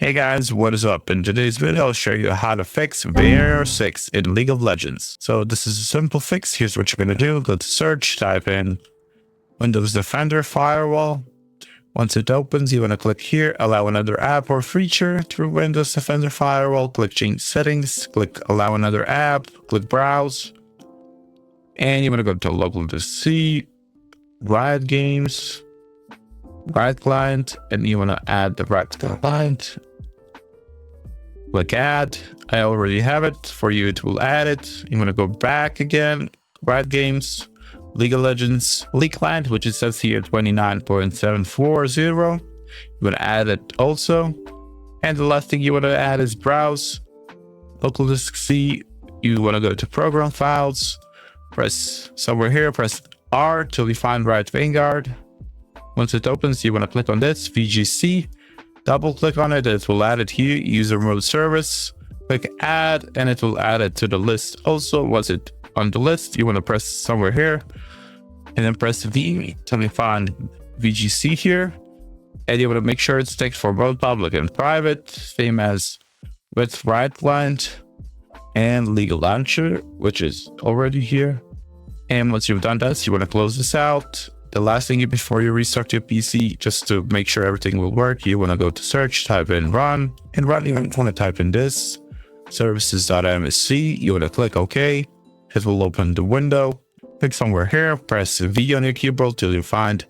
Hey guys, what is up? In today's video, I'll show you how to fix Veneer 6 in League of Legends. So this is a simple fix. Here's what you're going to do. Go to search, type in Windows Defender Firewall. Once it opens, you want to click here, allow another app or feature through Windows Defender Firewall. Click change settings, click allow another app, click browse. And you want to go to local DC, Riot Games, Riot Client, and you want to add the Riot Client. Click add. I already have it. For you, it will add it. You want to go back again. Riot Games, League of Legends, League Client, which it says here 29.740. You want to add it also. And the last thing you want to add is browse. Local disk C. You want to go to program files. Press somewhere here. Press R till you find Riot Vanguard. Once it opens, you want to click on this VGC. Double click on it, it will add it here, user mode service. Click add, and it will add it to the list. Also, once it's on the list, you want to press somewhere here, and then press V till you find VGC here. And you want to make sure it's ticked for both public and private, same as with Riot Client and League Launcher, which is already here. And once you've done this, you want to close this out. The last thing before you restart your PC, just to make sure everything will work, you want to go to search, type in run. In run, you want to type in this, services.msc. You want to click OK. It will open the window. Click somewhere here, press V on your keyboard till you find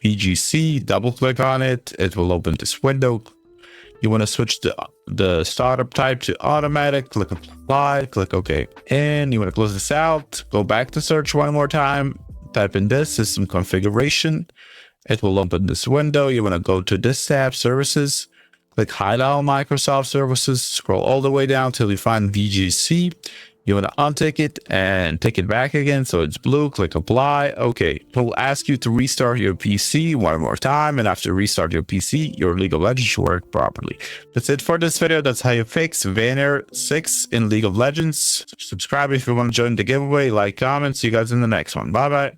VGC. Double click on it. It will open this window. You want to switch the startup type to automatic. Click apply, click OK. And you want to close this out. Go back to search one more time. Type in this system configuration. It will open this window. You want to go to this tab, services, click hide all Microsoft services, scroll all the way down till you find VGC. You want to untick it and take it back again so it's blue. Click apply. Okay, it will ask you to restart your PC one more time, and after restart your PC, your League of Legends should work properly. That's it for this video. That's how you fix Veneer 6 in League of Legends. Subscribe if you want to join the giveaway, like, comment. See you guys in the next one. Bye bye.